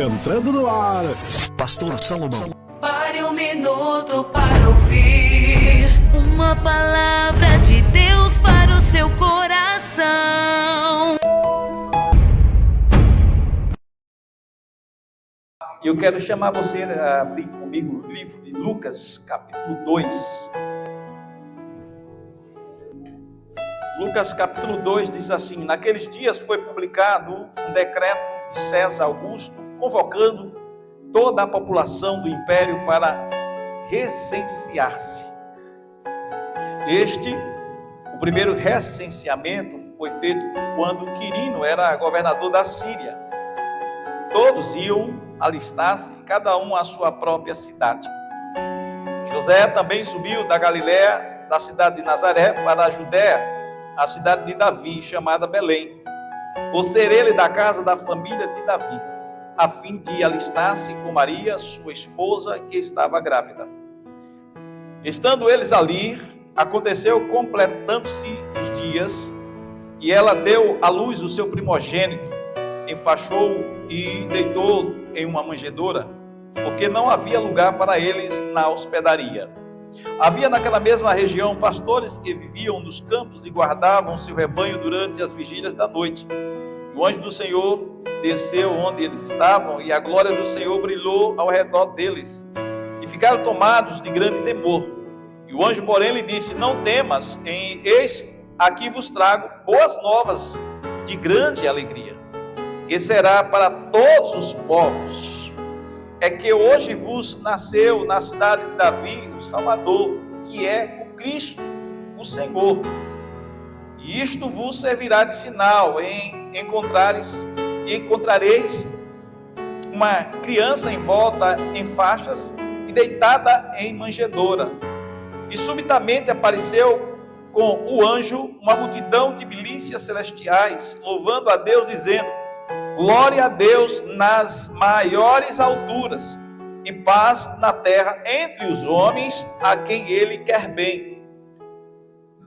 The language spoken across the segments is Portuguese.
Entrando no ar, Pastor Salomão. Pare um minuto para ouvir uma palavra de Deus para o seu coração. Eu quero chamar você a abrir comigo o livro de Lucas, capítulo 2. Lucas, capítulo 2 diz assim: naqueles dias foi publicado um decreto de César Augusto, convocando toda a população do império para recensear-se. O primeiro recenseamento foi feito quando Quirino era governador da Síria. Todos iam alistar-se, cada um à sua própria cidade. José também subiu da Galiléia, da cidade de Nazaré, para a Judéia, a cidade de Davi, chamada Belém, por ser ele da casa da família de Davi, a fim de alistar-se com Maria, sua esposa, que estava grávida. Estando eles ali, aconteceu, completando-se os dias, e ela deu à luz o seu primogênito, enfaixou e deitou em uma manjedoura, porque não havia lugar para eles na hospedaria. Havia naquela mesma região pastores que viviam nos campos e guardavam seu rebanho durante as vigílias da noite. E o anjo do Senhor desceu onde eles estavam, e a glória do Senhor brilhou ao redor deles, e ficaram tomados de grande temor. E o anjo, porém, lhe disse: não temas, eis aqui vos trago boas novas de grande alegria, que será para todos os povos. É que hoje vos nasceu na cidade de Davi o Salvador, que é o Cristo, o Senhor. E isto vos servirá de sinal, encontrareis uma criança envolta em faixas e deitada em manjedoura. E subitamente apareceu com o anjo uma multidão de milícias celestiais, louvando a Deus, dizendo: glória a Deus nas maiores alturas, e paz na terra entre os homens a quem ele quer bem.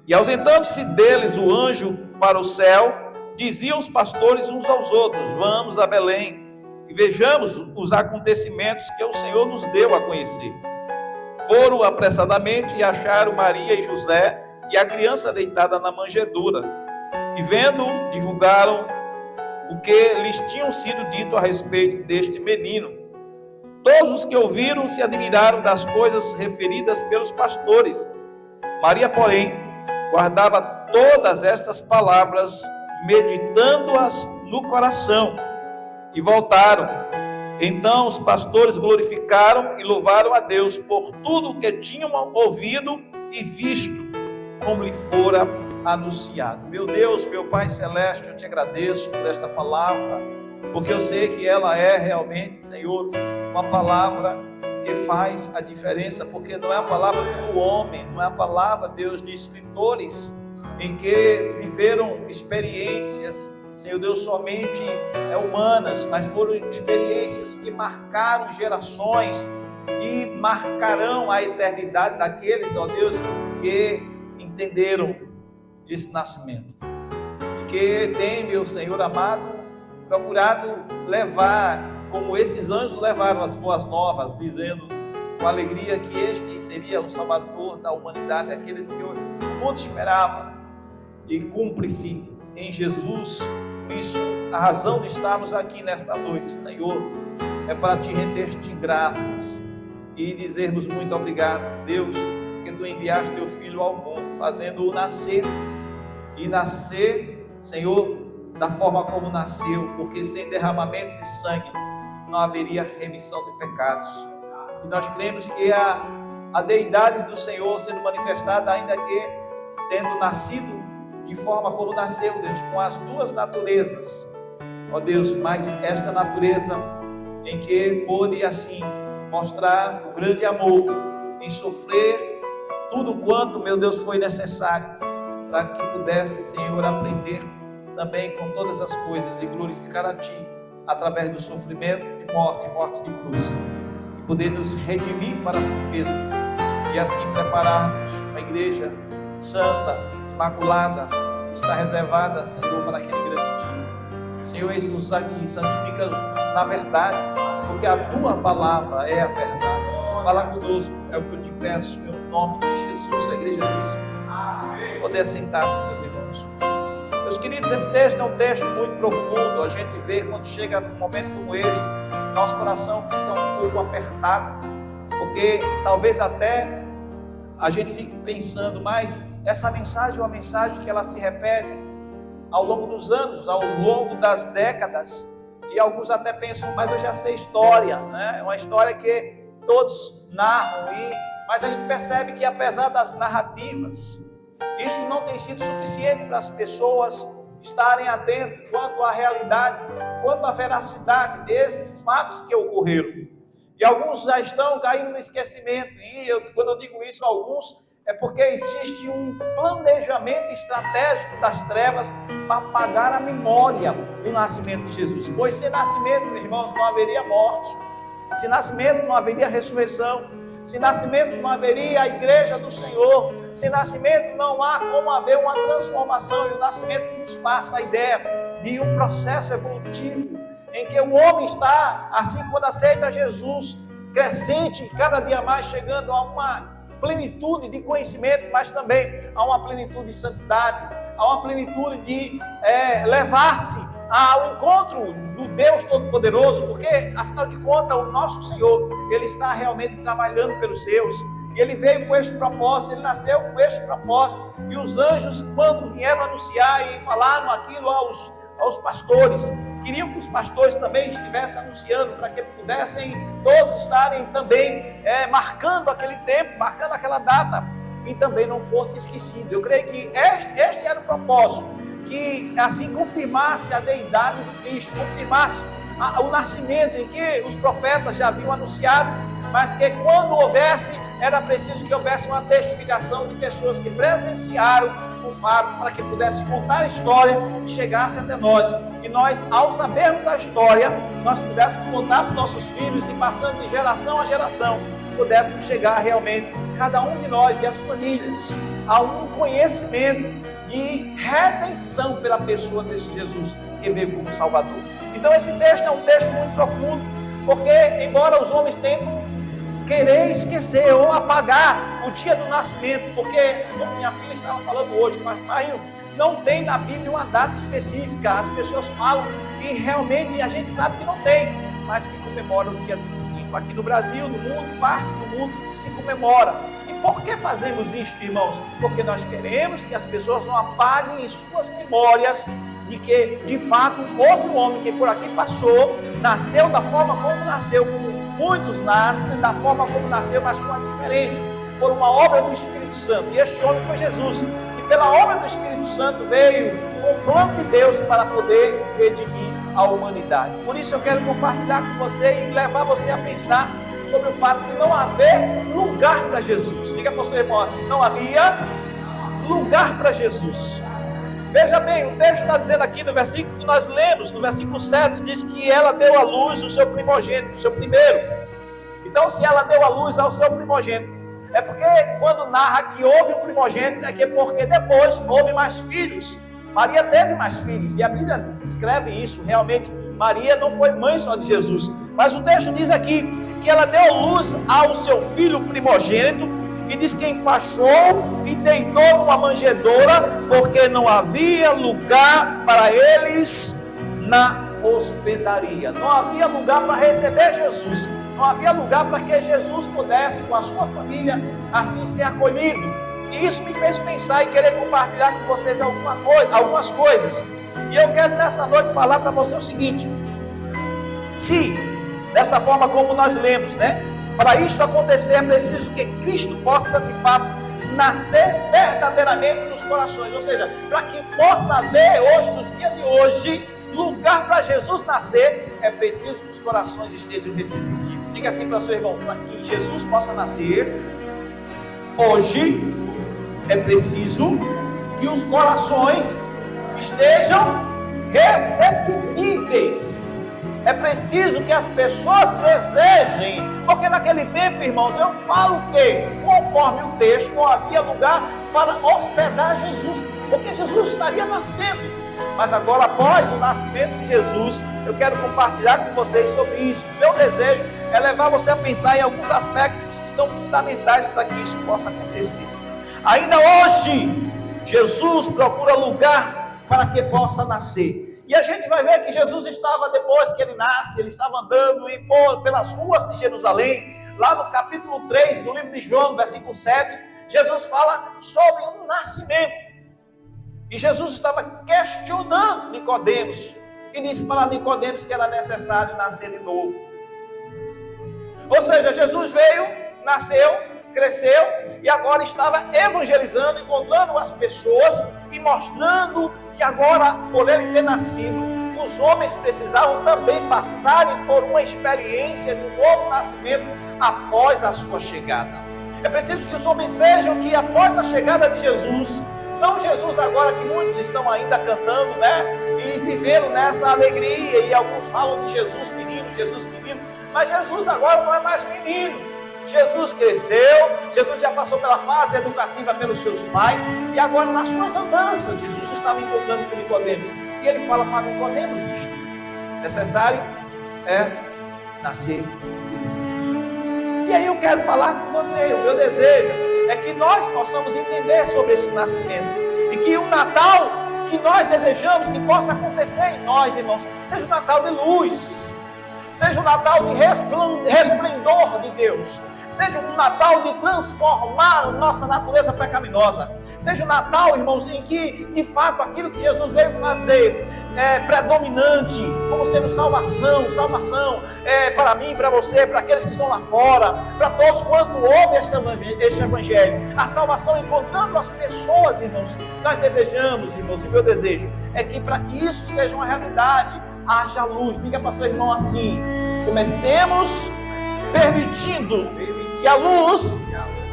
E ausentando-se deles o anjo para o céu, diziam os pastores uns aos outros: vamos a Belém e vejamos os acontecimentos que o Senhor nos deu a conhecer. Foram apressadamente e acharam Maria e José e a criança deitada na manjedoura. E vendo, divulgaram o que lhes tinham sido dito a respeito deste menino. Todos os que ouviram se admiraram das coisas referidas pelos pastores. Maria, porém, guardava todas estas palavras, meditando-as no coração. E voltaram. Então os pastores glorificaram e louvaram a Deus por tudo o que tinham ouvido e visto, como lhe fora anunciado. Meu Deus, meu Pai Celeste, eu te agradeço por esta palavra, porque eu sei que ela é realmente, Senhor, uma palavra que faz a diferença, porque não é a palavra do homem, não é a palavra, Deus, de escritores em que viveram experiências, Senhor Deus, somente humanas, mas foram experiências que marcaram gerações e marcarão a eternidade daqueles, ó Deus, que entenderam esse nascimento, e que tem, meu Senhor amado, procurado levar, como esses anjos levaram as boas novas, dizendo com alegria que este seria o Salvador da humanidade, aqueles que o mundo esperava, e cumpre-se em Jesus. Por isso, a razão de estarmos aqui nesta noite, Senhor, é para te render-te graças e dizermos muito obrigado, Deus, que tu enviaste teu Filho ao mundo, fazendo-o nascer, e nascer, Senhor, da forma como nasceu, porque sem derramamento de sangue não haveria remissão de pecados. E nós cremos que a deidade do Senhor sendo manifestada, ainda que tendo nascido de forma como nasceu, Deus, com as duas naturezas, ó Deus, mas esta natureza em que pôde assim mostrar o grande amor, em sofrer tudo quanto, meu Deus, foi necessário, para que pudesse, Senhor, aprender também com todas as coisas e glorificar a Ti, através do sofrimento de morte de cruz, e poder nos redimir para si mesmo, e assim prepararmos uma igreja santa, imaculada, que está reservada, Senhor, para aquele grande dia. Senhor, eis-nos aqui, santifica-nos na verdade, porque a tua palavra é a verdade. Fala conosco, é o que eu te peço, em nome de Jesus. A igreja diz, poder sentar-se, meus irmãos. Meus queridos, esse texto é um texto muito profundo. A gente vê quando chega num momento como este, nosso coração fica um pouco apertado, porque talvez até a gente fique pensando, mas essa mensagem é uma mensagem que ela se repete ao longo dos anos, ao longo das décadas, e alguns até pensam, mas eu já sei história, né? É uma história que todos narram, mas a gente percebe que apesar das narrativas, isso não tem sido suficiente para as pessoas estarem atentas quanto à realidade, quanto à veracidade desses fatos que ocorreram. E alguns já estão caindo no esquecimento, quando eu digo isso, alguns, é porque existe um planejamento estratégico das trevas para apagar a memória do nascimento de Jesus. Pois sem nascimento, irmãos, não haveria morte. Sem nascimento não haveria ressurreição. Sem nascimento não haveria a igreja do Senhor. Sem nascimento não há como haver uma transformação. E o nascimento nos passa a ideia de um processo evolutivo em que o homem está, assim quando aceita Jesus, crescente, cada dia mais chegando a uma plenitude de conhecimento, mas também há uma plenitude de santidade, há uma plenitude de levar-se ao encontro do Deus Todo-Poderoso, porque, afinal de contas, o nosso Senhor, Ele está realmente trabalhando pelos seus, e Ele veio com este propósito, Ele nasceu com este propósito, e os anjos, quando vieram anunciar e falaram aquilo aos pastores, queriam que os pastores também estivessem anunciando, para que pudessem todos estarem também marcando aquele tempo, marcando aquela data, e também não fosse esquecido. Eu creio que este era o propósito, que assim confirmasse a deidade do Cristo, confirmasse o nascimento em que os profetas já haviam anunciado, mas que quando houvesse, era preciso que houvesse uma testificação de pessoas que presenciaram o fato, para que pudesse contar a história e chegasse até nós. E nós, ao sabermos da história, nós pudéssemos contar para os nossos filhos e passando de geração a geração, pudéssemos chegar realmente, cada um de nós e as famílias, a um conhecimento de redenção pela pessoa desse Jesus que veio como Salvador. Então esse texto é um texto muito profundo, porque embora os homens tentem querer esquecer ou apagar o dia do nascimento, porque, como minha filha estava falando hoje, mas não tem na Bíblia uma data específica. As pessoas falam e realmente a gente sabe que não tem, mas se comemora no dia 25, aqui no Brasil, no mundo, parte do mundo se comemora. E por que fazemos isto, irmãos? Porque nós queremos que as pessoas não apaguem em suas memórias de que, de fato, houve um homem que por aqui passou, nasceu da forma como nasceu, como muitos nascem da forma como nasceu, mas com uma diferença, por uma obra do Espírito Santo. E este homem foi Jesus, e pela obra do Espírito Santo veio com o plano de Deus para poder redimir a humanidade. Por isso eu quero compartilhar com você e levar você a pensar sobre o fato de não haver lugar para Jesus. Diga para o seu irmão assim: não havia lugar para Jesus. Veja bem, o texto está dizendo aqui no versículo que nós lemos, no versículo 7, diz que ela deu à luz o seu primogênito, o seu primeiro. Então, se ela deu à luz ao seu primogênito, é porque quando narra que houve um primogênito, é porque depois houve mais filhos. Maria teve mais filhos, e a Bíblia descreve isso. Realmente, Maria não foi mãe só de Jesus, mas o texto diz aqui que ela deu luz ao seu filho primogênito, e diz que enfaixou e deitou numa manjedoura, porque não havia lugar para eles na hospedaria. Não havia lugar para receber Jesus. Não havia lugar para que Jesus pudesse, com a sua família, assim ser acolhido. E isso me fez pensar e querer compartilhar com vocês algumas coisas. E eu quero nesta noite falar para você o seguinte: se, dessa forma como nós lemos, né? Para isso acontecer é preciso que Cristo possa de fato nascer verdadeiramente nos corações. Ou seja, para que possa haver hoje, nos dias de hoje, lugar para Jesus nascer, é preciso que os corações estejam receptivos. Diga assim para o seu irmão: para que Jesus possa nascer hoje, é preciso que os corações estejam receptíveis. É preciso que as pessoas desejem, porque naquele tempo, irmãos, eu falo que, conforme o texto, não havia lugar para hospedar Jesus, porque Jesus estaria nascendo. Mas agora, após o nascimento de Jesus, eu quero compartilhar com vocês sobre isso. Meu desejo é levar você a pensar em alguns aspectos que são fundamentais para que isso possa acontecer. Ainda hoje, Jesus procura lugar para que possa nascer. E a gente vai ver que Jesus estava, depois que ele nasce, ele estava andando pelas ruas de Jerusalém. Lá no capítulo 3 do livro de João, versículo 7, Jesus fala sobre um nascimento. E Jesus estava questionando Nicodemos. E disse para Nicodemos que era necessário nascer de novo. Ou seja, Jesus veio, nasceu, cresceu e agora estava evangelizando, encontrando as pessoas e mostrando que agora, por ele ter nascido, os homens precisavam também passarem por uma experiência de um novo nascimento após a sua chegada. É preciso que os homens vejam que após a chegada de Jesus, não Jesus agora que muitos estão ainda cantando, e vivendo nessa alegria, e alguns falam de Jesus menino, mas Jesus agora não é mais menino. Jesus cresceu, Jesus já passou pela fase educativa pelos seus pais, e agora nas suas andanças, Jesus estava encontrando com Nicodemos, e ele fala para Nicodemos isto: necessário é nascer de novo. E aí eu quero falar com você, o meu desejo é que nós possamos entender sobre esse nascimento, e que o Natal que nós desejamos que possa acontecer em nós, irmãos, seja um Natal de luz, seja um Natal de resplendor de Deus, seja um Natal de transformar a nossa natureza pecaminosa, seja um Natal, irmãos, em que, de fato, aquilo que Jesus veio fazer é predominante, como sendo salvação para mim, para você, para aqueles que estão lá fora, para todos quanto ouvem este evangelho, a salvação encontrando as pessoas, irmãos. Nós desejamos, irmãos, e meu desejo é que para que isso seja uma realidade, haja luz. Diga para seu irmão assim: comecemos permitindo que a luz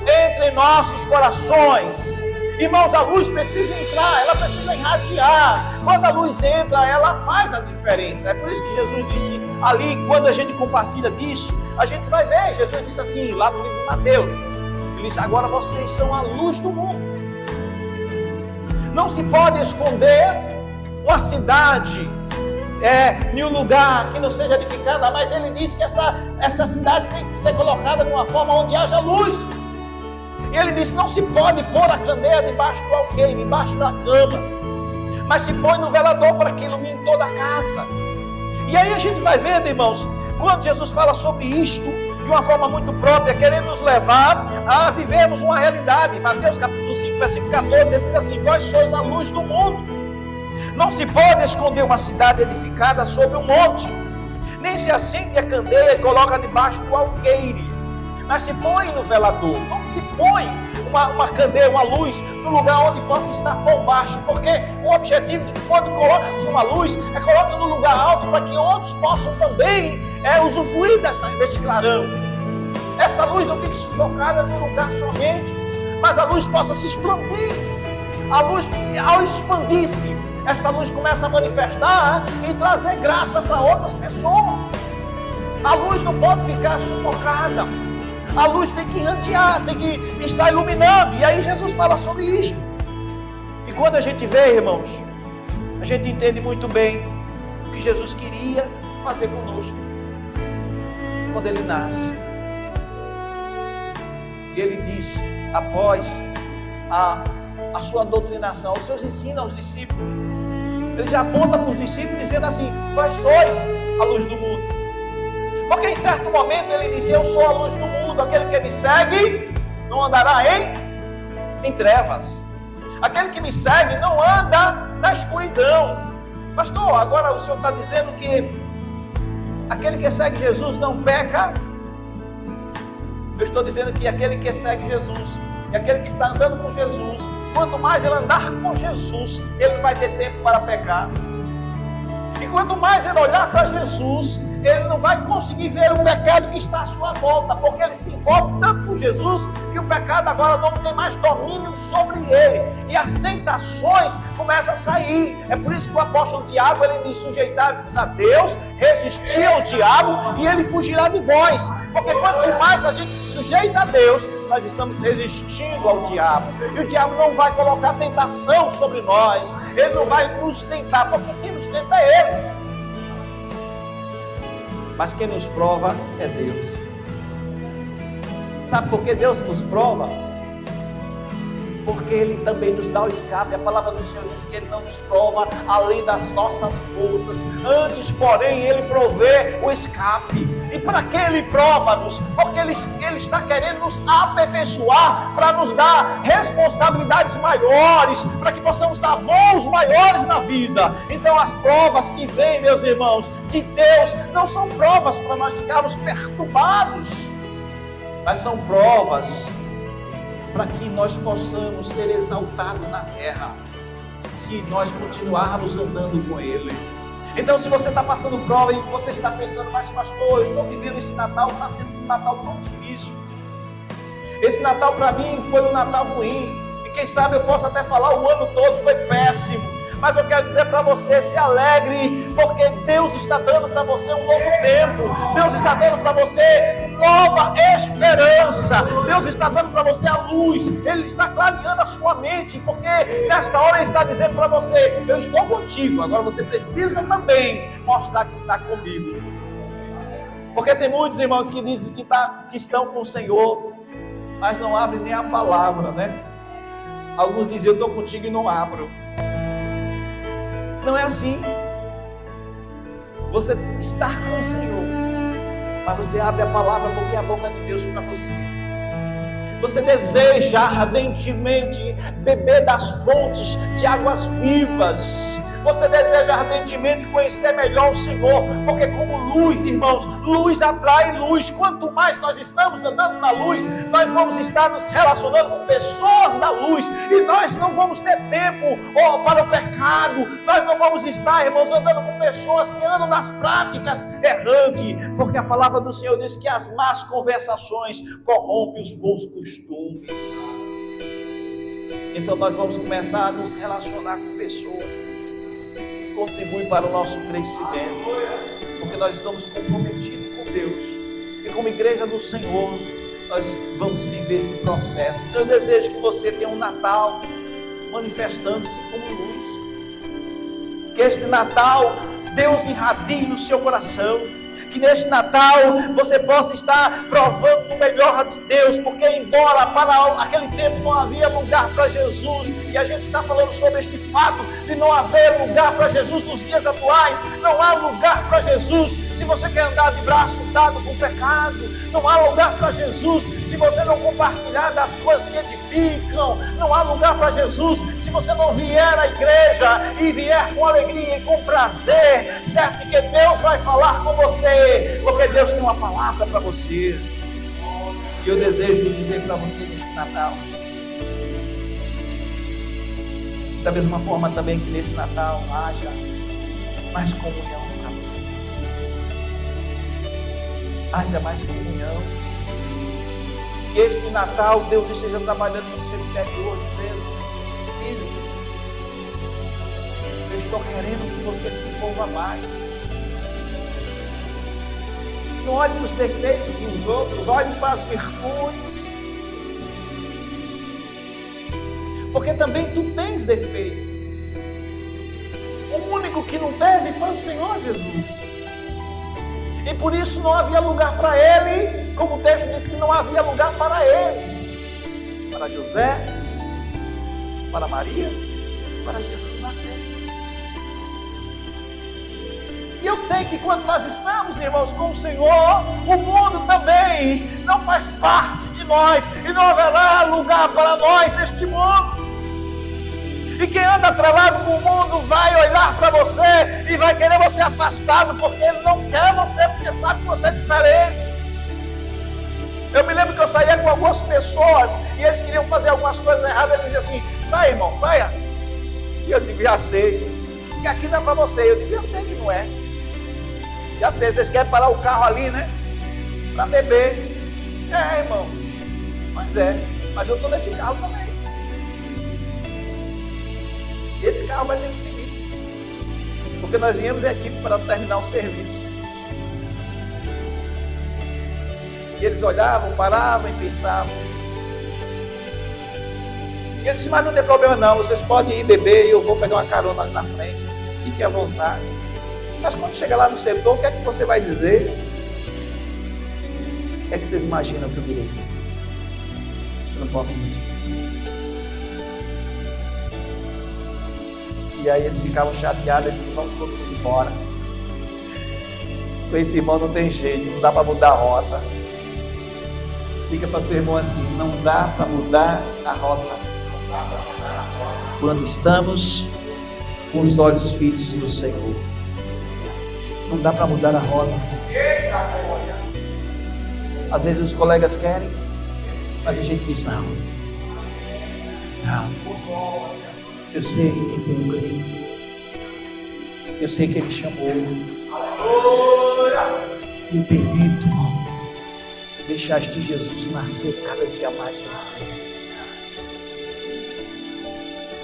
entre em nossos corações. Irmãos, a luz precisa entrar, ela precisa irradiar. Quando a luz entra, ela faz a diferença. É por isso que Jesus disse ali, quando a gente compartilha disso, a gente vai ver. Jesus disse assim, lá no livro de Mateus, ele disse: agora vocês são a luz do mundo. Não se pode esconder uma cidade em um lugar que não seja edificada, mas ele diz que essa cidade tem que ser colocada de uma forma onde haja luz. E ele disse: não se pode pôr a candeia debaixo do alqueire, debaixo da cama, mas se põe no velador para que ilumine toda a casa. E aí a gente vai vendo, irmãos, quando Jesus fala sobre isto de uma forma muito própria, querendo nos levar a vivermos uma realidade. Mateus capítulo 5, versículo 14, ele diz assim: vós sois a luz do mundo. Não se pode esconder uma cidade edificada sobre um monte, nem se acende a candeia e coloca debaixo do alqueire, mas se põe no velador. Não se põe uma candeia, uma luz, no lugar onde possa estar por baixo, porque o objetivo de quando coloca-se uma luz, é coloca no lugar alto, para que outros possam também usufruir deste clarão. Esta luz não fique sufocada em um lugar somente, mas a luz possa se expandir. A luz, ao expandir-se, esta luz começa a manifestar e trazer graça para outras pessoas. A luz não pode ficar sufocada. A luz tem que irradiar, tem que estar iluminando. E aí Jesus fala sobre isso. E quando a gente vê, irmãos, a gente entende muito bem o que Jesus queria fazer conosco quando ele nasce. E ele diz, após a sua doutrinação, os seus ensinos aos discípulos, ele já aponta para os discípulos dizendo assim: vós sois a luz do mundo. Porque em certo momento ele disse: eu sou a luz do mundo, aquele que me segue não andará em trevas. Aquele que me segue não anda na escuridão. Pastor, agora o senhor está dizendo que aquele que segue Jesus não peca? Eu estou dizendo que aquele que segue Jesus, e aquele que está andando com Jesus, quanto mais ele andar com Jesus, ele vai ter tempo para pecar. E quanto mais ele olhar para Jesus, ele não vai conseguir ver o pecado que está à sua volta, porque ele se envolve tanto com Jesus, que o pecado agora não tem mais domínio sobre ele, e as tentações começam a sair. É por isso que o apóstolo Tiago, ele diz: sujeitai-vos a Deus, resistir ao diabo, e ele fugirá de vós. Porque quanto mais a gente se sujeita a Deus, nós estamos resistindo ao diabo, e o diabo não vai colocar tentação sobre nós, ele não vai nos tentar, porque quem nos tenta é ele. Mas quem nos prova é Deus. Sabe por que Deus nos prova? Porque Ele também nos dá o escape. A palavra do Senhor diz que Ele não nos prova além das nossas forças. Antes, porém, Ele provê o escape. E para que Ele prova-nos? Porque Ele está querendo nos aperfeiçoar, para nos dar responsabilidades maiores, para que possamos dar voos maiores na vida. Então as provas que vêm, meus irmãos, de Deus, não são provas para nós ficarmos perturbados, mas são provas para que nós possamos ser exaltados na terra, se nós continuarmos andando com Ele. Então, se você está passando prova e você está pensando: mas pastor, eu estou vivendo esse Natal, está sendo um Natal tão difícil, esse Natal para mim foi um Natal ruim, e quem sabe eu posso até falar o ano todo foi péssimo. Mas eu quero dizer para você: se alegre, porque Deus está dando para você um novo tempo. Deus está dando para você nova esperança. Deus está dando para você a luz. Ele está clareando a sua mente, porque nesta hora Ele está dizendo para você: eu estou contigo. Agora você precisa também mostrar que está comigo. Porque tem muitos irmãos que dizem que estão com o Senhor, mas não abrem nem a palavra, né? Alguns dizem: eu estou contigo e não abro. Não é assim. Você está com o Senhor, mas você abre a palavra, porque é a boca de Deus para você. Você deseja ardentemente beber das fontes de águas vivas. Você deseja ardentemente conhecer melhor o Senhor, porque como luz, irmãos, luz atrai luz. Quanto mais nós estamos andando na luz, nós vamos estar nos relacionando com pessoas da luz, e nós não vamos ter tempo para o pecado. Nós não vamos estar, irmãos, andando com pessoas que andam nas práticas errantes, porque a palavra do Senhor diz que as más conversações corrompem os bons costumes. Então nós vamos começar a nos relacionar com pessoas que contribuem para o nosso crescimento, porque nós estamos comprometidos com Deus, e como igreja do Senhor nós vamos viver esse processo. Então eu desejo que você tenha um Natal manifestando-se como luz, que este Natal Deus irradie no seu coração, que neste Natal você possa estar provando o melhor de Deus, porque embora para aquele tempo não havia lugar para Jesus, e a gente está falando sobre este fato de não haver lugar para Jesus nos dias atuais. Não há lugar para Jesus se você quer andar de braços dados com o pecado. Não há lugar para Jesus se você não compartilhar das coisas que edificam. Não há lugar para Jesus se você não vier à igreja e vier com alegria e com prazer, certo que Deus vai falar com você, porque Deus tem uma palavra para você. E eu desejo dizer para você neste Natal, da mesma forma também que nesse Natal haja mais comunhão para você. Haja mais comunhão. Que este Natal Deus esteja trabalhando no seu interior, dizendo: filho, eu estou querendo que você se envolva mais. Não olhe para os defeitos dos outros, olhe para as virtudes. Porque também tu tens defeito. O único que não teve foi o Senhor Jesus. E por isso não havia lugar para ele, como o texto diz que não havia lugar para eles. Para José, para Maria, para Jesus nascer. E eu sei que quando nós estamos, irmãos, com o Senhor, o mundo também não faz parte de nós, e não haverá lugar para nós neste mundo. E quem anda atrelado com o mundo vai olhar para você e vai querer você afastado, porque ele não quer você, porque sabe que você é diferente. Eu me lembro que eu saía com algumas pessoas e eles queriam fazer algumas coisas erradas. Eles diziam assim: sai, irmão, saia. E eu digo: já sei, porque aqui não é para você. Eu digo: eu sei que não é. Já sei, vocês querem parar o carro ali, né? Para beber. É, irmão. Mas mas eu estou nesse carro também. Esse carro vai ter que seguir. Porque nós viemos aqui para terminar o serviço. E eles olhavam, paravam e pensavam. E eu disse, mas não tem problema não, vocês podem ir beber e eu vou pegar uma carona ali na frente. Fique à vontade. Mas quando chegar lá no setor, o que é que você vai dizer? O que é que vocês imaginam que eu direi? Eu não posso mentir. E aí eles ficavam chateados, eles diziam, vamos todo mundo embora. Com esse irmão não tem jeito, não dá para mudar a rota. Fica para seu irmão assim, não dá para mudar a rota. Quando estamos com os olhos fitos no Senhor. Não dá para mudar a rota. Às vezes os colegas querem, mas a gente diz não. Eu sei quem tem um grito. Eu sei que Ele chamou. Me permito deixar este Jesus nascer cada dia mais dentro.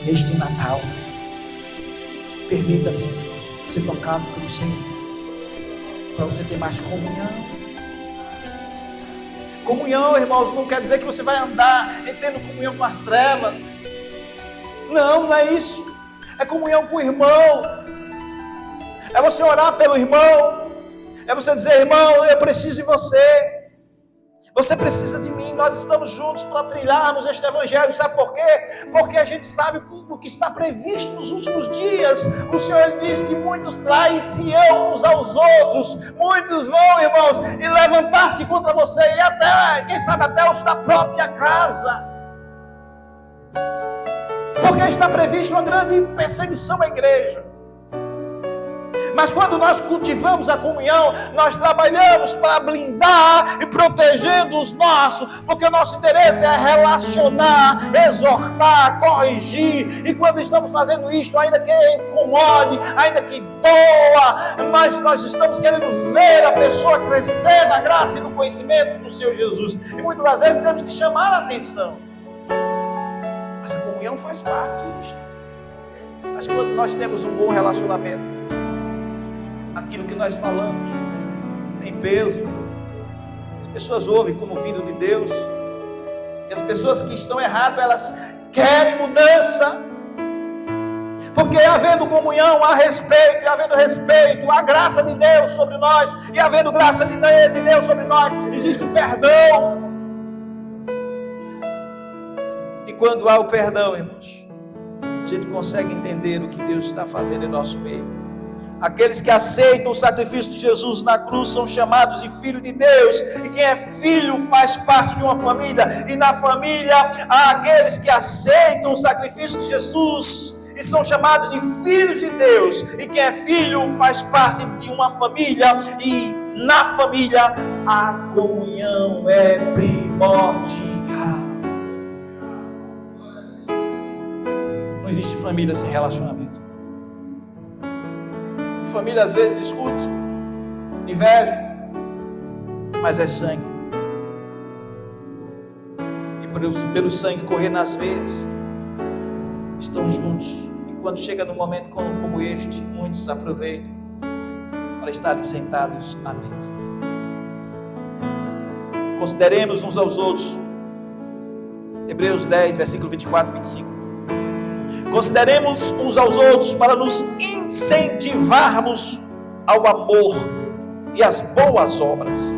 Neste Natal, permita-se ser tocado pelo Senhor, para você ter mais comunhão. Comunhão, irmãos, não quer dizer que você vai andar tendo comunhão com as trevas. Não é isso. É comunhão com o irmão. É você orar pelo irmão. É você dizer, irmão, eu preciso de você. Você precisa de mim, nós estamos juntos para trilharmos este evangelho, sabe por quê? Porque a gente sabe o que está previsto nos últimos dias. O Senhor diz que muitos trair-se-ão uns aos outros, muitos vão, irmãos, e levantar-se contra você, e até, quem sabe até os da própria casa. Porque está previsto uma grande perseguição à igreja. Mas quando nós cultivamos a comunhão, nós trabalhamos para blindar e protegendo os nossos, porque o nosso interesse é relacionar, exortar, corrigir, e quando estamos fazendo isto, ainda que incomode, ainda que doa, mas nós estamos querendo ver a pessoa crescer na graça e no conhecimento do Senhor Jesus, e muitas das vezes temos que chamar a atenção, mas a comunhão faz parte disso. Mas quando nós temos um bom relacionamento, aquilo que nós falamos tem peso. As pessoas ouvem como vindo de Deus. E as pessoas que estão erradas, elas querem mudança. Porque havendo comunhão, há respeito. E havendo respeito, há graça de Deus sobre nós. E havendo graça de Deus sobre nós, existe o perdão. E quando há o perdão, irmãos, a gente consegue entender o que Deus está fazendo em nosso meio. Aqueles que aceitam o sacrifício de Jesus na cruz são chamados de filho de Deus. E quem é filho faz parte de uma família. E na família há aqueles que aceitam o sacrifício de Jesus e são chamados de filhos de Deus. E quem é filho faz parte de uma família. E na família a comunhão é primordial. Não existe família sem relacionamento. Família às vezes discute, inveja, mas é sangue. E pelo sangue correr nas veias, estão juntos. E quando chega num momento como este, muitos aproveitam para estarem sentados à mesa. Consideremos uns aos outros. Hebreus 10, versículo 24 e 25. Consideremos uns aos outros para nos incentivarmos ao amor e às boas obras.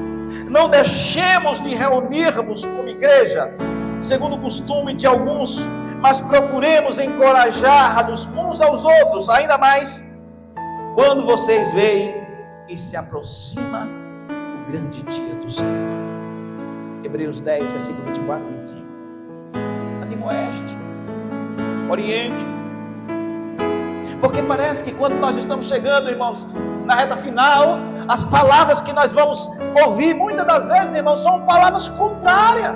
Não deixemos de reunirmos como igreja, segundo o costume de alguns, mas procuremos encorajar-nos uns aos outros, ainda mais quando vocês veem que se aproxima o grande dia do Senhor. Hebreus 10, versículo 24 e 25. Admoeste, oriente, porque parece que quando nós estamos chegando, irmãos, na reta final, as palavras que nós vamos ouvir, muitas das vezes, irmãos, são palavras contrárias,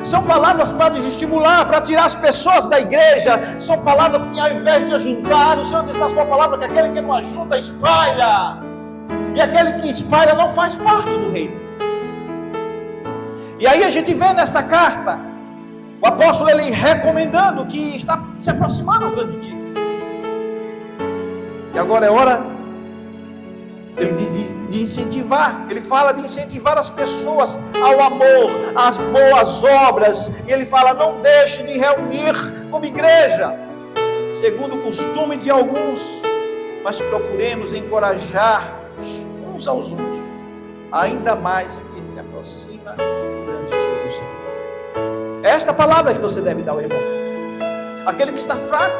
são palavras para desestimular, para tirar as pessoas da igreja, são palavras que ao invés de ajudar, o Senhor diz na sua palavra que aquele que não ajuda, espalha. e aquele que espalha não faz parte do reino. E aí a gente vê nesta carta o apóstolo ele recomendando que está se aproximando do grande dia. E agora é hora, ele diz de incentivar, ele fala de incentivar as pessoas ao amor, às boas obras, e ele fala, não deixe de reunir como igreja, segundo o costume de alguns, mas procuremos encorajar uns aos outros, ainda mais que se aproxima o grande dia do Senhor. É esta palavra que você deve dar ao irmão. Aquele que está fraco,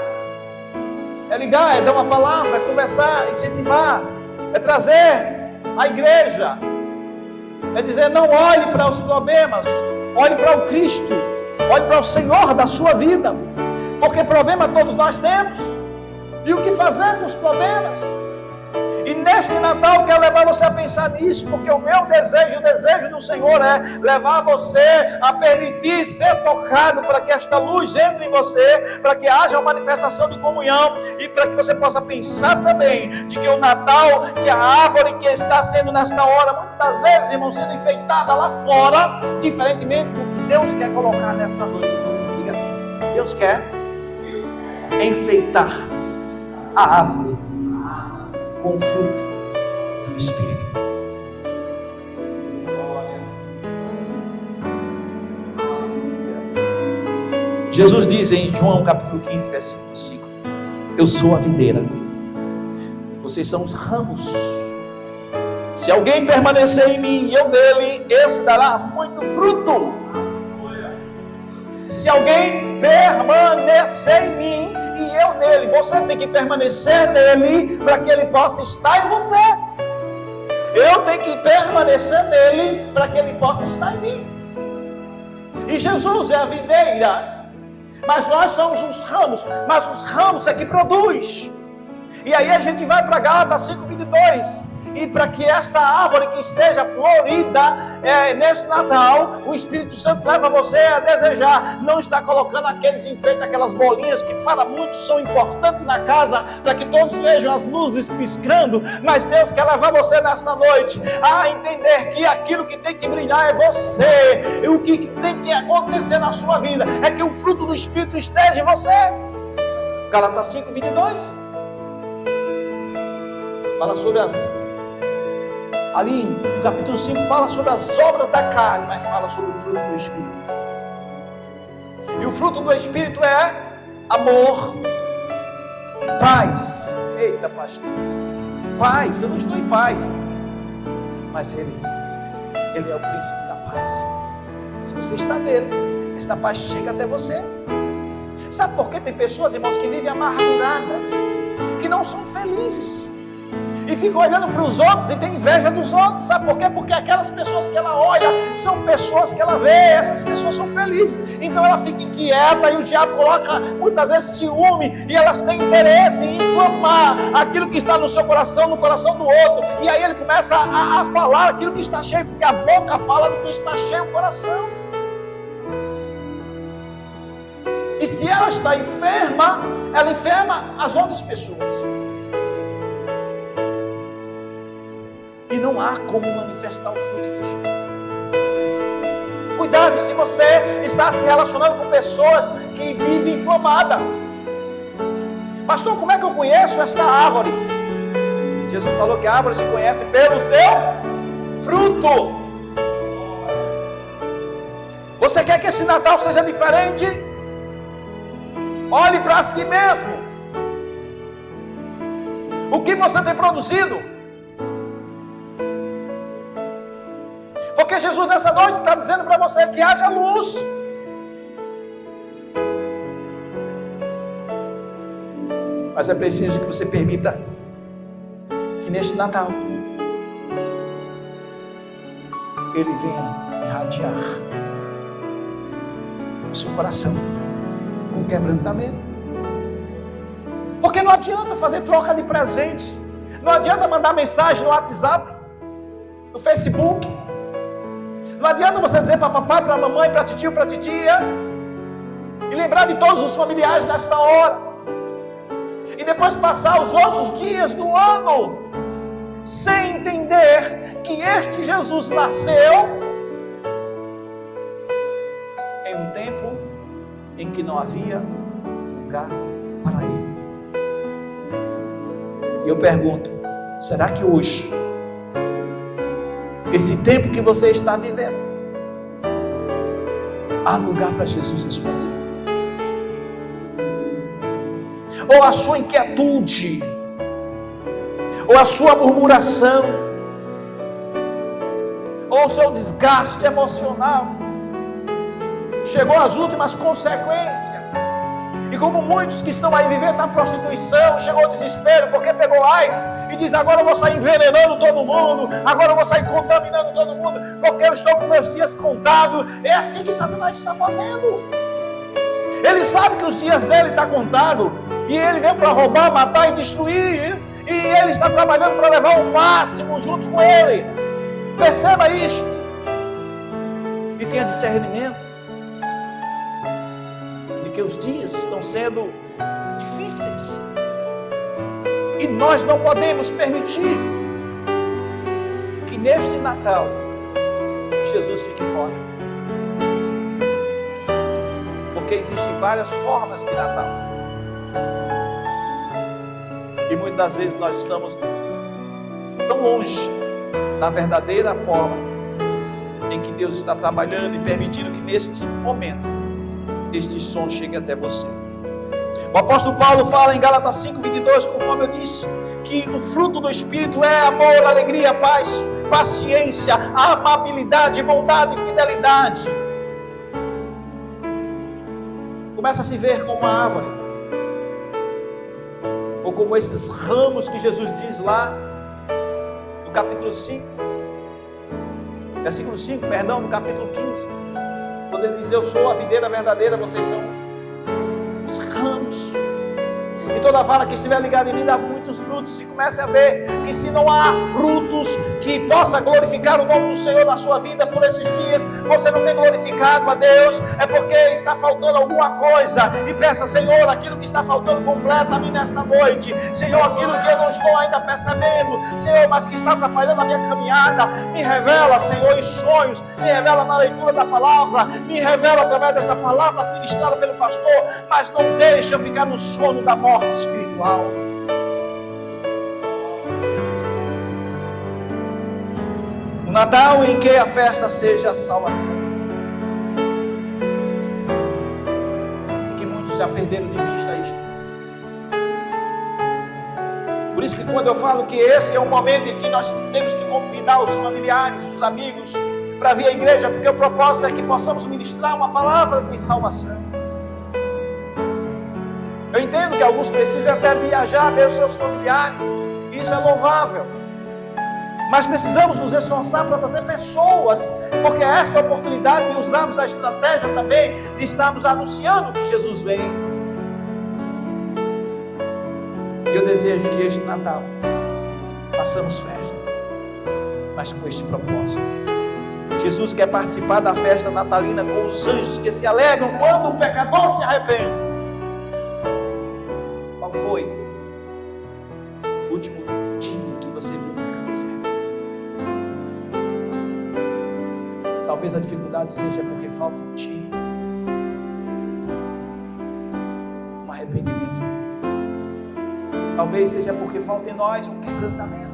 é ligar, é dar uma palavra, é conversar, é incentivar, é trazer a igreja, é dizer, não olhe para os problemas, olhe para o Cristo, olhe para o Senhor da sua vida, porque problema todos nós temos, e o que fazer com os problemas? E neste Natal eu quero levar você a pensar nisso, porque o meu desejo, o desejo do Senhor é levar você a permitir ser tocado, para que esta luz entre em você, para que haja uma manifestação de comunhão, e para que você possa pensar também, de que o Natal, que a árvore que está sendo nesta hora, muitas vezes, irmão, sendo enfeitada lá fora, diferentemente do que Deus quer colocar nesta noite em você. Diga assim, Deus quer enfeitar a árvore com o fruto do Espírito. Jesus diz em João capítulo 15, versículo 5, eu sou a videira, vocês são os ramos. Se alguém permanecer em mim e eu nele, esse dará muito fruto. Se alguém permanecer em mim e eu nele, você tem que permanecer nele para que ele possa estar em você. Eu tenho que permanecer nele para que ele possa estar em mim. E Jesus é a videira, mas nós somos os ramos, mas os ramos é que produz. E aí a gente vai para Gálatas 5:22. E para que esta árvore que seja florida nesse Natal, o Espírito Santo leva você a desejar, não está colocando aqueles enfeites, aquelas bolinhas que para muitos são importantes na casa, para que todos vejam as luzes piscando, mas Deus quer levar você nesta noite a entender que aquilo que tem que brilhar é você, e o que tem que acontecer na sua vida é que o fruto do Espírito esteja em você. Gálatas 5:22 fala sobre ali no capítulo 5 fala sobre as obras da carne, mas fala sobre o fruto do Espírito. E o fruto do Espírito é amor, paz. Eita, pastor, paz, eu não estou em paz, mas Ele é o príncipe da paz. Se você está nele, esta paz chega até você. Sabe por que tem pessoas, irmãos, que vivem amarguradas, que não são felizes, e fica olhando para os outros e tem inveja dos outros? Sabe por quê? Porque aquelas pessoas que ela olha são pessoas que ela vê, essas pessoas são felizes, então ela fica inquieta, e o diabo coloca muitas vezes ciúme, e elas têm interesse em inflamar aquilo que está no seu coração, no coração do outro, e aí ele começa a falar aquilo que está cheio, porque a boca fala do que está cheio o coração. E se ela está enferma, ela enferma as outras pessoas. E não há como manifestar o fruto do Espírito. Cuidado se você está se relacionando com pessoas que vivem inflamada. Pastor, como é que eu conheço esta árvore? Jesus falou que a árvore se conhece pelo seu fruto. Você quer que esse Natal seja diferente? Olhe para si mesmo. O que você tem produzido? Porque Jesus nessa noite está dizendo para você que haja luz. Mas é preciso que você permita que neste Natal Ele venha irradiar o seu coração com quebrantamento. Porque não adianta fazer troca de presentes, não adianta mandar mensagem no WhatsApp, no Facebook. Não adianta você dizer para papai, para mamãe, para tio, para titia, e lembrar de todos os familiares nesta hora, e depois passar os outros dias do ano sem entender que este Jesus nasceu em um tempo em que não havia lugar para ele. E eu pergunto, será que hoje, esse tempo que você está vivendo, há lugar para Jesus em sua vida? Ou a sua inquietude, ou a sua murmuração, ou o seu desgaste emocional chegou às últimas consequências? E como muitos que estão aí vivendo na prostituição, chegou ao desespero porque pegou AIDS e diz: agora eu vou sair envenenando todo mundo, agora eu vou sair contaminando todo mundo, porque eu estou com meus dias contados. É assim que Satanás está fazendo. Ele sabe que os dias dele estão contados, e ele veio para roubar, matar e destruir, e ele está trabalhando para levar o máximo junto com ele. Perceba isto e tenha discernimento de que os dias estão sendo difíceis, e nós não podemos permitir que neste Natal Jesus fique fora, porque existem várias formas de Natal, e muitas das vezes nós estamos tão longe da verdadeira forma em que Deus está trabalhando e permitindo que neste momento este som chegue até você. O apóstolo Paulo fala em Gálatas 5:22, conforme eu disse, que o fruto do Espírito é amor, alegria, paz, paciência, amabilidade, bondade e fidelidade. Começa a se ver como uma árvore, ou como esses ramos que Jesus diz lá no capítulo 5, versículo 5, perdão, no capítulo 15, quando ele diz: eu sou a videira verdadeira, vocês são os ramos. E toda vara que estiver ligada em mim dá muitos frutos. E comece a ver que se não há frutos que possa glorificar o nome do Senhor na sua vida por esses dias, você não tem glorificado a Deus, é porque está faltando alguma coisa. E peça: Senhor, aquilo que está faltando completa-me nesta noite. Senhor, aquilo que eu não estou ainda percebendo, Senhor, mas que está atrapalhando a minha caminhada, me revela, Senhor, em sonhos, me revela na leitura da palavra, me revela através dessa palavra ministrada pelo pastor, mas não deixa eu ficar no sono da morte espiritual. O Natal em que a festa seja a salvação, e que muitos já perderam de vista isto. Por isso que quando eu falo que esse é um momento em que nós temos que convidar os familiares, os amigos para vir à igreja, porque o propósito é que possamos ministrar uma palavra de salvação. Eu entendo que alguns precisam até viajar, ver os seus familiares, isso é louvável, mas precisamos nos esforçar para trazer pessoas, porque esta é a oportunidade de usarmos a estratégia também de estarmos anunciando que Jesus vem. E eu desejo que este Natal façamos festa, mas com este propósito. Jesus quer participar da festa natalina com os anjos que se alegram quando o pecador se arrepende. Qual foi o último dia que você viu o pecador se arrepender? Talvez a dificuldade seja porque falta em ti um arrependimento. Talvez seja porque falta em nós um quebrantamento,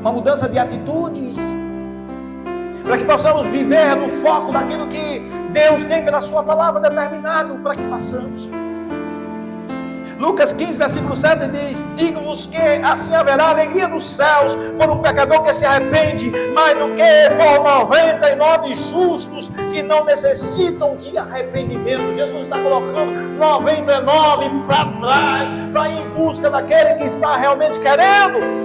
uma mudança de atitudes, para que possamos viver no foco daquilo que Deus tem pela sua palavra determinado para que façamos. Lucas 15, versículo 7 diz: digo-vos que assim haverá alegria nos céus por um pecador que se arrepende, mais do que por 99 justos que não necessitam de arrependimento. Jesus está colocando 99 para trás, para ir em busca daquele que está realmente querendo.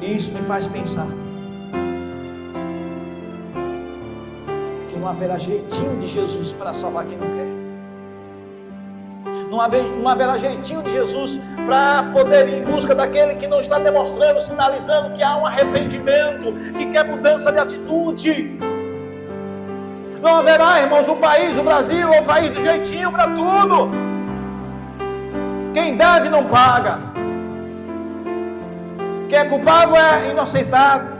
E isso me faz pensar que não haverá jeitinho de Jesus para salvar quem não quer. Não haverá jeitinho de Jesus para poder ir em busca daquele que não está demonstrando, sinalizando que há um arrependimento, que quer mudança de atitude. Não haverá, irmãos, o Brasil é o país do jeitinho para tudo. Quem deve não paga. Quem é culpado é inocentado.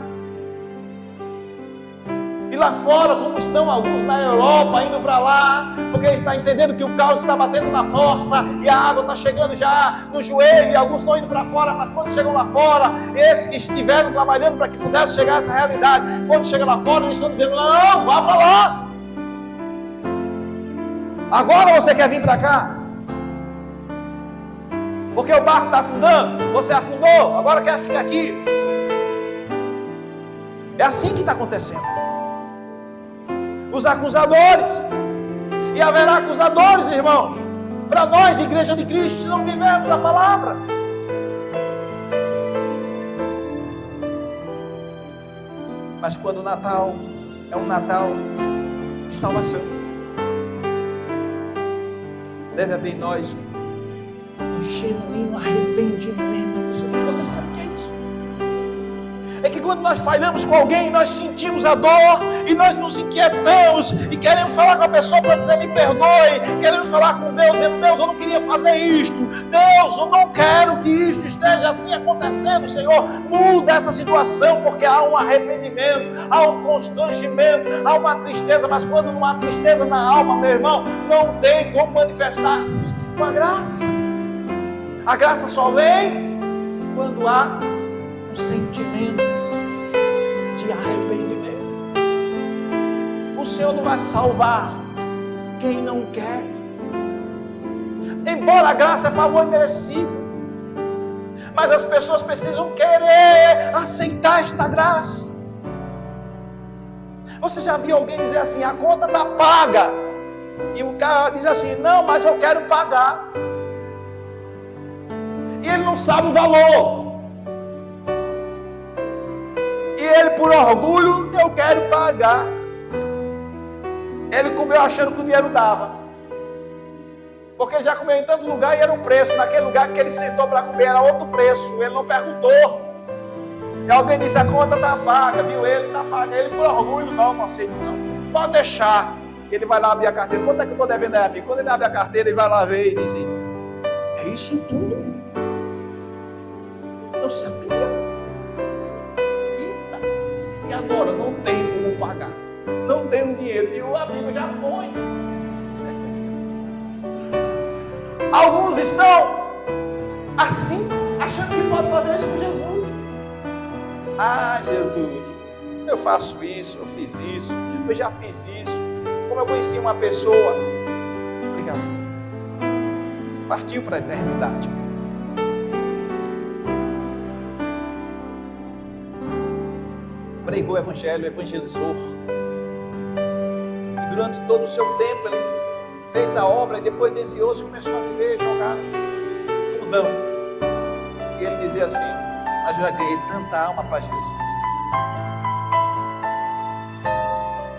E lá fora, como estão alguns na Europa, indo para lá, porque está entendendo que o caos está batendo na porta, e a água está chegando já no joelho, e alguns estão indo para fora, mas quando chegam lá fora, esses que estiveram trabalhando para que pudesse chegar a essa realidade, quando chegam lá fora, eles estão dizendo, não, vá para lá. Agora você quer vir para cá? Porque o barco está afundando, você afundou, agora quer ficar aqui. É assim que está acontecendo. Os acusadores, e haverá acusadores, irmãos, para nós, Igreja de Cristo, se não vivermos a palavra. Mas quando o Natal é um Natal de salvação, deve haver em nós um genuíno arrependimento. Você sabe o que é isso? É que quando nós falhamos com alguém, nós sentimos a dor e nós nos inquietamos e queremos falar com a pessoa para dizer, me perdoe, queremos falar com Deus, dizendo, Deus, eu não queria fazer isto, Deus, eu não quero que isto esteja assim acontecendo, Senhor, muda essa situação, porque há um arrependimento, há um constrangimento, há uma tristeza, mas quando não há tristeza na alma, meu irmão, não tem como manifestar-se com a graça. A graça só vem quando há um sentimento de arrependimento. O Senhor não vai salvar quem não quer. Embora a graça é favor imerecido, mas as pessoas precisam querer aceitar esta graça. Você já viu alguém dizer assim, a conta está paga, e o cara diz assim, não, mas eu quero pagar, e ele não sabe o valor. E ele, por orgulho, eu quero pagar. Ele comeu achando que o dinheiro dava. Porque ele já comeu em tanto lugar e era um preço. Naquele lugar que ele sentou para comer era outro preço. Ele não perguntou. E alguém disse, a conta está paga, viu? Ele está paga. Ele, por orgulho, não aceito não. Pode deixar. Ele vai lá abrir a carteira. Quanto é que eu estou devendo a mim? Quando ele abre a carteira, ele vai lá ver e diz, é isso tudo? Eu sabia. E agora não tem como pagar, não tem dinheiro, e o amigo já foi. Alguns estão assim, achando que pode fazer isso com Jesus. Ah, Jesus, eu faço isso, eu fiz isso, eu já fiz isso. Como eu conheci uma pessoa, obrigado, filho, partiu para a eternidade. Pregou o evangelho, evangelizou. E durante todo o seu tempo ele fez a obra e depois desviou-se e começou a viver, jogar mundão. E ele dizia assim, mas eu já ganhei tanta alma para Jesus.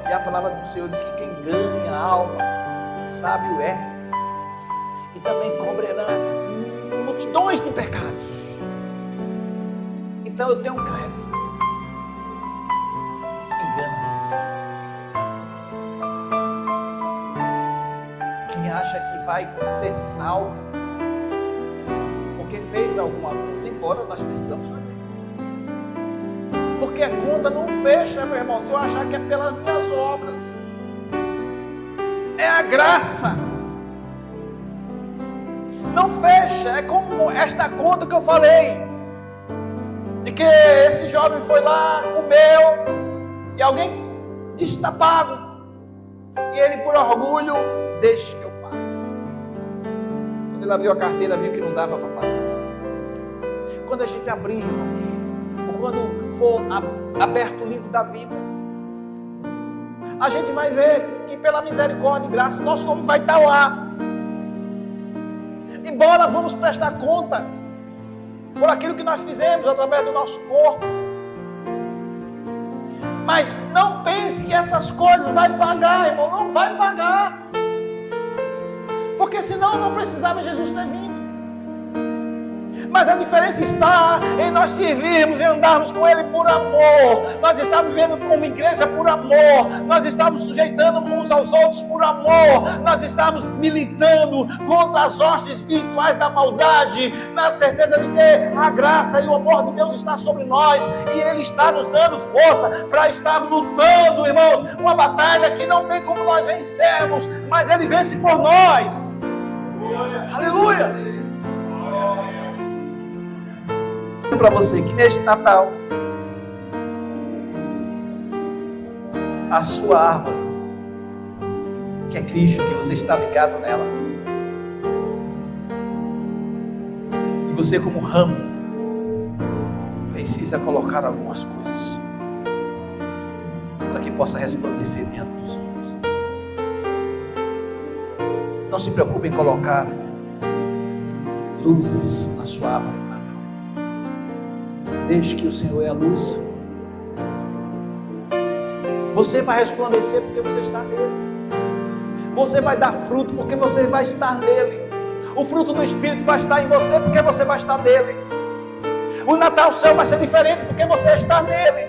E a palavra do Senhor diz que quem ganha a alma, sábio é. E também cobrirá multidões de pecados. Então eu tenho crédito. Quem acha que vai ser salvo porque fez alguma coisa, embora nós precisamos fazer, porque a conta não fecha, meu irmão, se eu achar que é pelas minhas obras. É a graça, não fecha. É como esta conta que eu falei, de que esse jovem foi lá, comeu, e alguém disse, está pago. E ele, por orgulho, deixa que eu pague. Quando ele abriu a carteira, viu que não dava para pagar. Quando a gente abrir, irmãos, ou quando for aberto o livro da vida, a gente vai ver que pela misericórdia e graça, nosso nome vai estar lá. Embora vamos prestar conta por aquilo que nós fizemos através do nosso corpo, mas não pense que essas coisas vai pagar, irmão, não vai pagar. Porque senão não precisava Jesus ter vindo. Mas a diferença está em nós servirmos e andarmos com Ele por amor. Nós estamos vivendo como igreja por amor. Nós estamos sujeitando uns aos outros por amor. Nós estamos militando contra as hostes espirituais da maldade, na certeza de que a graça e o amor de Deus está sobre nós e Ele está nos dando força para estar lutando, irmãos, uma batalha que não tem como nós vencermos, mas Ele vence por nós. Aleluia! Para você que neste Natal a sua árvore, que é Cristo, que você está ligado nela, e você como ramo precisa colocar algumas coisas para que possa resplandecer diante dos homens. Não se preocupe em colocar luzes na sua árvore de Natal. Desde que o Senhor é a luz, você vai resplandecer porque você está nele. Você vai dar fruto porque você vai estar nele. O fruto do Espírito vai estar em você porque você vai estar nele. O Natal seu vai ser diferente porque você está nele.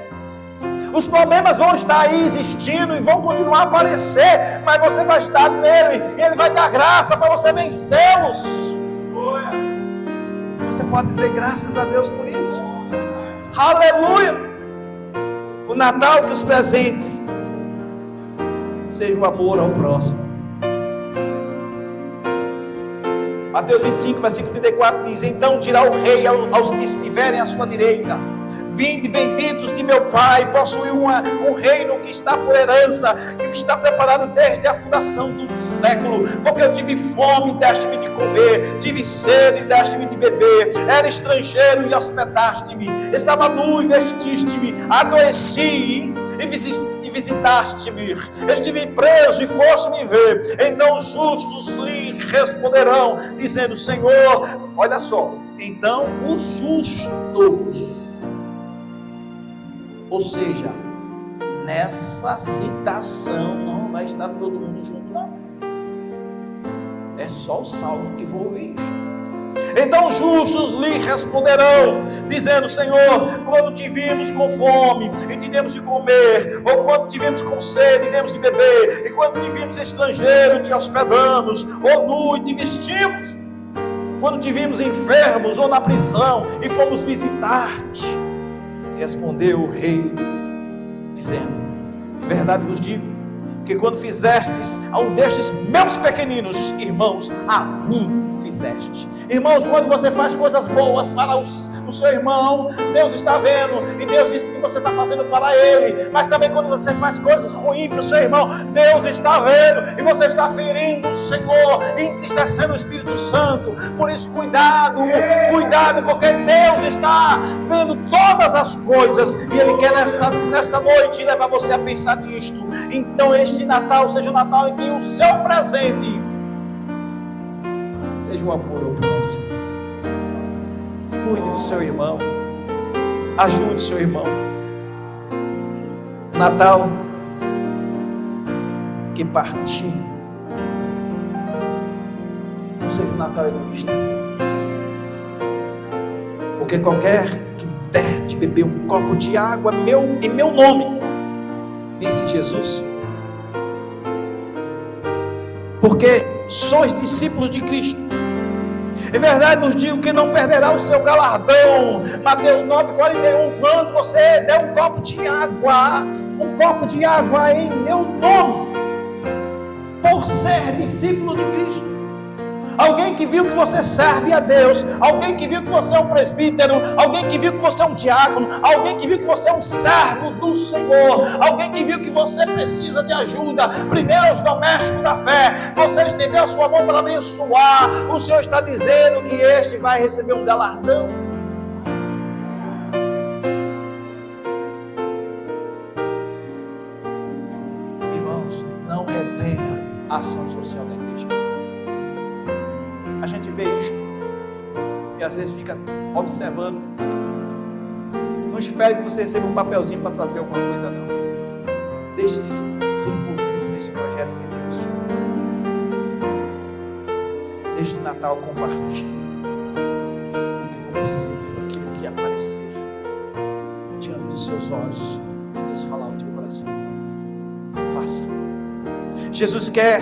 Os problemas vão estar aí existindo e vão continuar a aparecer, mas você vai estar nele e Ele vai dar graça para você vencê-los. Você pode dizer graças a Deus por isso. Aleluia! O Natal, que os presentes seja o amor ao próximo. Mateus 25, versículo 34 diz: então dirá o rei aos que estiverem à sua direita: vinde benditos de meu Pai, possuir um reino que está por herança, que está preparado desde a fundação do século, porque eu tive fome, deste-me de comer, tive sede, deste-me de beber, era estrangeiro e hospedaste-me, estava nu e vestiste-me, adoeci e visitaste-me, estive preso e foste me ver. Então os justos lhe responderão, dizendo: Senhor, olha só, então os justos, ou seja, nessa citação não vai estar todo mundo junto, não. É só o salvo que vou ouvir isso. Então os justos lhe responderão, dizendo: Senhor, quando te vimos com fome e te demos de comer, ou quando te vimos com sede e demos de beber, e quando te vimos estrangeiro e te hospedamos, ou nu e te vestimos, quando te vimos enfermos ou na prisão e fomos visitar-te. Respondeu o rei, dizendo: em verdade vos digo, que quando fizestes a um destes meus pequeninos irmãos, a mim fizeste. Irmãos, quando você faz coisas boas para o seu irmão, Deus está vendo, e Deus disse que você está fazendo para ele. Mas também quando você faz coisas ruins para o seu irmão, Deus está vendo, e você está ferindo o Senhor, e entristecendo o Espírito Santo. Por isso, cuidado, porque Deus está vendo todas as coisas, e Ele quer nesta noite levar você a pensar nisto. Então este Natal seja o Natal em que o seu presente seja o amor ao próximo. Cuide do seu irmão, ajude seu irmão. Natal que partiu não seja um Natal egoísta, porque qualquer que der de beber um copo de água em meu nome, disse Jesus, porque sois discípulos de Cristo, em verdade vos digo que não perderá o seu galardão. Mateus 9,41. Quando você der um copo de água em meu nome, por ser discípulo de Cristo, alguém que viu que você serve a Deus, alguém que viu que você é um presbítero, alguém que viu que você é um diácono, alguém que viu que você é um servo do Senhor, alguém que viu que você precisa de ajuda, primeiro aos domésticos da fé, você estendeu a sua mão para abençoar, o Senhor está dizendo que este vai receber um galardão. Irmãos, não retenha a ação social da igreja. A gente vê isto e às vezes fica observando. Não espere que você receba um papelzinho para trazer alguma coisa, não. Deixe-se ser envolvido nesse projeto de Deus. Neste Natal, compartilhe o que for faça. Jesus quer,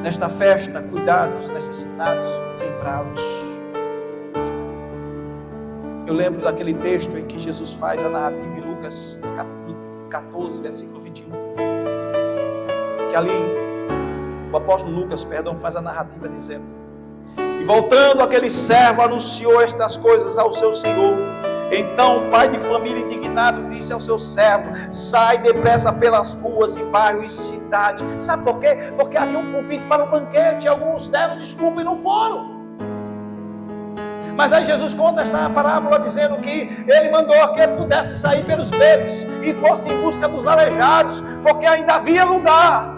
nesta festa, cuidar dos necessitados, lembrá-los. Eu lembro daquele texto em que Jesus faz a narrativa em Lucas capítulo 14, versículo 21. Que ali, o apóstolo Lucas, faz a narrativa dizendo: e voltando aquele servo anunciou estas coisas ao seu senhor. Então o pai de família indignado disse ao seu servo: sai depressa pelas ruas e bairros e cidade. Sabe por quê? Porque havia um convite para um banquete, alguns deram desculpa e não foram. Mas aí Jesus conta esta parábola dizendo que ele mandou que ele pudesse sair pelos becos e fosse em busca dos aleijados, porque ainda havia lugar.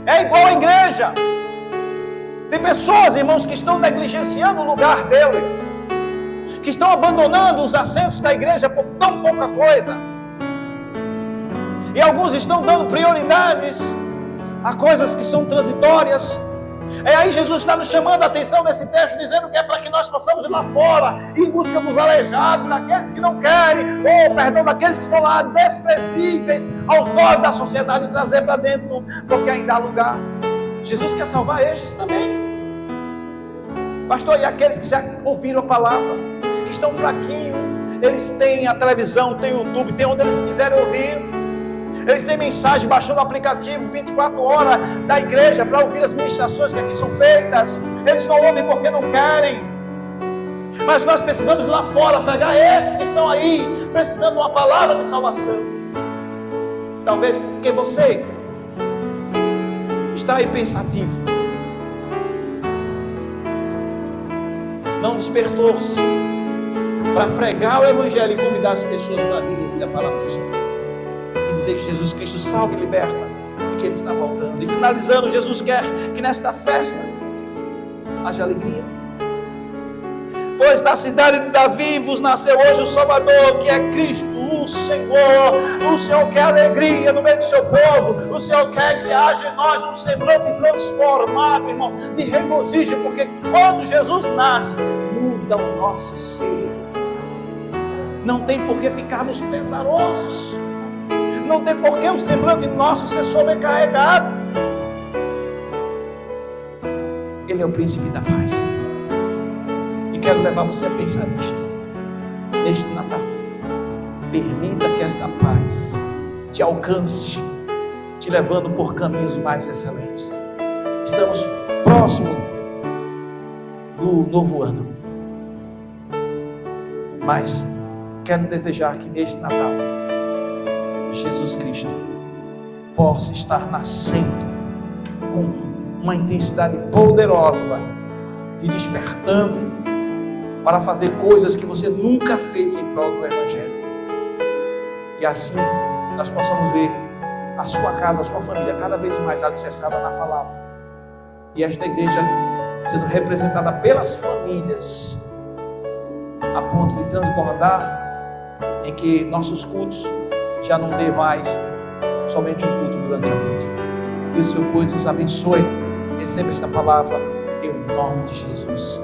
É igual à igreja. Tem pessoas, irmãos, que estão negligenciando o lugar dele, que estão abandonando os assentos da igreja por tão pouca coisa. E alguns estão dando prioridades a coisas que são transitórias. É aí Jesus está nos chamando a atenção nesse texto, dizendo que é para que nós possamos ir lá fora, em busca dos aleijados, daqueles que não querem, daqueles que estão lá desprezíveis aos olhos da sociedade, e trazer para dentro, porque ainda há lugar. Jesus quer salvar estes também. Pastor, e aqueles que já ouviram a palavra, que estão fraquinhos, eles têm a televisão, têm o YouTube, têm onde eles quiserem ouvir. Eles têm mensagem baixando o aplicativo 24 horas da igreja para ouvir as ministrações que aqui são feitas. Eles não ouvem porque não querem. Mas nós precisamos ir lá fora, pegar esses que estão aí, precisando de uma palavra de salvação. Talvez porque você está aí pensativo, não despertou-se para pregar o evangelho e convidar as pessoas para vir ouvir a palavra do Senhor. Dizer que Jesus Cristo salva e liberta e que Ele está voltando. E finalizando, Jesus quer que nesta festa haja alegria. Pois da cidade de Davi vos nasceu hoje o Salvador, que é Cristo, o Senhor. O Senhor quer alegria no meio do seu povo. O Senhor quer que haja em nós um semblante transformado, irmão, de regozijo, porque quando Jesus nasce, muda o nosso ser. Não tem por que ficarmos pesarosos. Não tem por que o semblante nosso ser sobrecarregado. Ele é o príncipe da paz. E quero levar você a pensar nisto, neste Natal. Permita que esta paz te alcance, te levando por caminhos mais excelentes. Estamos próximos do novo ano. Mas quero desejar que neste Natal Jesus Cristo possa estar nascendo com uma intensidade poderosa e despertando para fazer coisas que você nunca fez em prol do Evangelho. E assim nós possamos ver a sua casa, a sua família cada vez mais alicerçada na palavra. E esta igreja sendo representada pelas famílias a ponto de transbordar em que nossos cultos já não dê mais somente um culto durante a noite. Que o Senhor, pois, nos abençoe. Receba esta palavra em nome de Jesus.